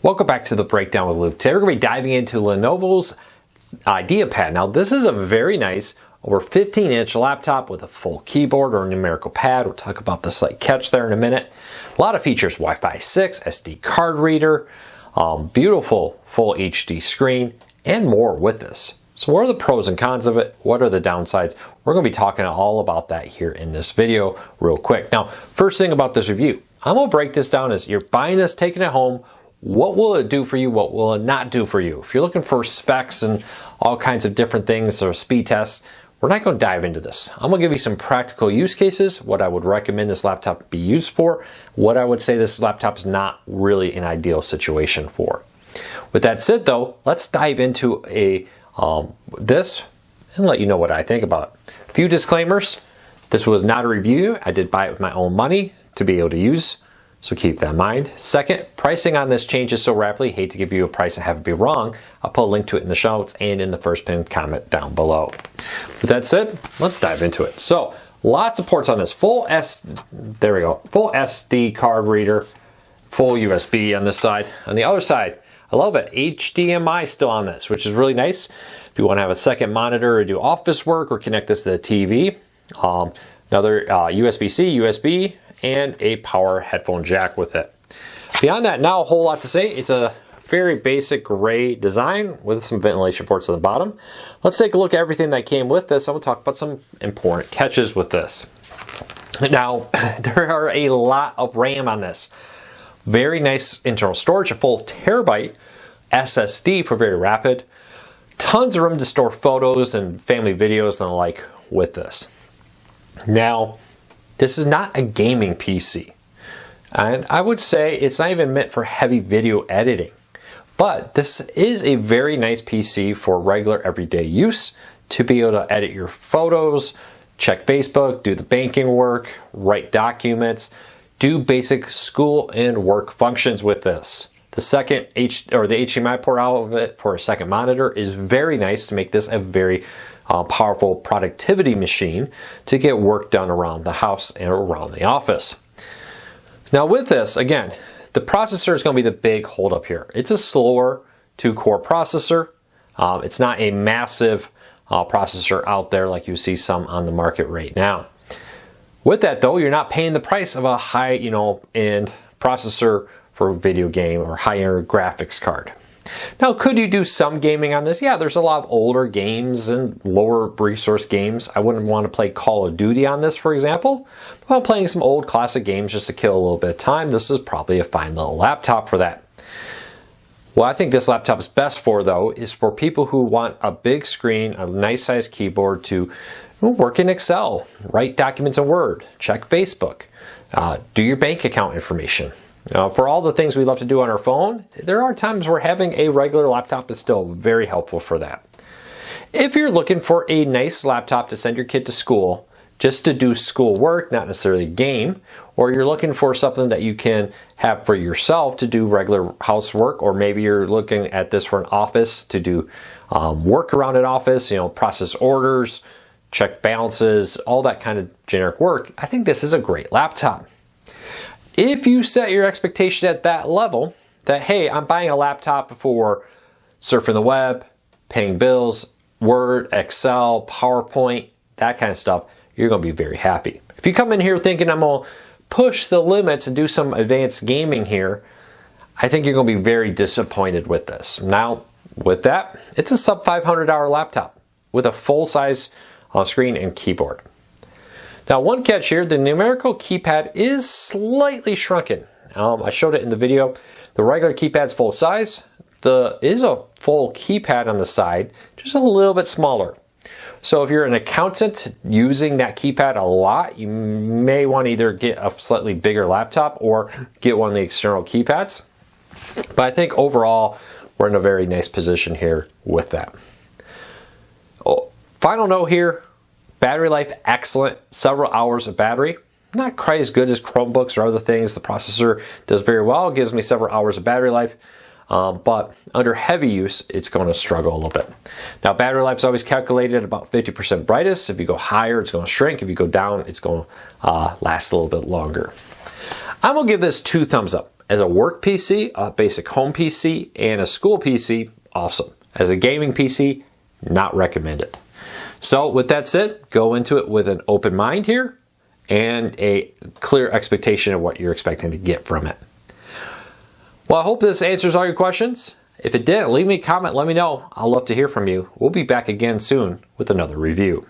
Welcome back to the Breakdown with Luke. Today we're going to be diving into Lenovo's IdeaPad. Now this is a very nice over 15-inch laptop with a full keyboard or numerical pad. We'll talk about the slight catch there in a minute. A lot of features: Wi-Fi 6, SD card reader, beautiful full HD screen, and more with this. So what are the pros and cons of it? What are the downsides? We're going to be talking all about that here in this video real quick. Now, first thing about this review, I'm going to break this down as you're buying this, taking it home. What will it do for you? What will it not do for you? If you're looking for specs and all kinds of different things or speed tests, we're not going to dive into this. I'm going to give you some practical use cases, what I would recommend this laptop be used for, what I would say this laptop is not really an ideal situation for. With that said though, let's dive into this and let you know what I think about it. A few disclaimers. This was not a review. I did buy it with my own money to be able to use. So keep that in mind. Second, pricing on this changes so rapidly. Hate to give you a price and have it be wrong. I'll put a link to it in the show notes and in the first pinned comment down below. With that said, let's dive into it. So lots of ports on this. Full SD card reader, full USB on this side. On the other side, I love it. HDMI still on this, which is really nice. If you want to have a second monitor or do office work or connect this to the TV. Another USB-C, USB, and a power headphone jack with it. Beyond that, not a whole lot to say. It's a very basic gray design with some ventilation ports at the bottom. Let's take a look at everything that came with this. I'm going to talk about some important catches with this. Now, there are a lot of RAM on this. Very nice internal storage, a full terabyte SSD for very rapid. Tons of room to store photos and family videos and the like with this. Now, this is not a gaming PC, and I would say it's not even meant for heavy video editing, but this is a very nice PC for regular everyday use to be able to edit your photos, check Facebook, do the banking work, write documents, do basic school and work functions with this. The second the HDMI port out of it for a second monitor is very nice to make this a very powerful productivity machine to get work done around the house and around the office. Now with this, again, the processor is going to be the big holdup here. It's a slower 2-core processor. It's not a massive processor out there like you see some on the market right now. With that though, you're not paying the price of a high, end processor for a video game or higher graphics card. Now, could you do some gaming on this? Yeah, there's a lot of older games and lower resource games. I wouldn't want to play Call of Duty on this, for example. But while playing some old classic games just to kill a little bit of time, this is probably a fine little laptop for that. What I think this laptop is best for, though, is for people who want a big screen, a nice sized keyboard to work in Excel, write documents in Word, check Facebook, do your bank account information. For all the things we love to do on our phone, there are times where having a regular laptop is still very helpful for that. If you're looking for a nice laptop to send your kid to school, just to do school work, not necessarily game, or you're looking for something that you can have for yourself to do regular housework, or maybe you're looking at this for an office to do work around an office, process orders, check balances, all that kind of generic work, I think this is a great laptop. If you set your expectation at that level, that hey, I'm buying a laptop for surfing the web, paying bills, Word, Excel, PowerPoint, that kind of stuff, you're going to be very happy. If you come in here thinking I'm going to push the limits and do some advanced gaming here, I think you're going to be very disappointed with this. Now, with that, it's a sub $500 laptop with a full-size screen and keyboard. Now, one catch here, the numerical keypad is slightly shrunken. I showed it in the video. The regular keypad's full size. There is a full keypad on the side, just a little bit smaller. So if you're an accountant using that keypad a lot, you may want to either get a slightly bigger laptop or get one of the external keypads. But I think overall, we're in a very nice position here with that. Final note here. Battery life, excellent. Several hours of battery. Not quite as good as Chromebooks or other things. The processor does very well. It gives me several hours of battery life. But under heavy use, it's going to struggle a little bit. Now, battery life is always calculated at about 50% brightest. If you go higher, it's going to shrink. If you go down, it's going to last a little bit longer. I'm going to give this 2 thumbs up. As a work PC, a basic home PC, and a school PC, awesome. As a gaming PC, not recommended. So with that said, go into it with an open mind here and a clear expectation of what you're expecting to get from it. Well, I hope this answers all your questions. If it didn't, leave me a comment, let me know. I'll love to hear from you. We'll be back again soon with another review.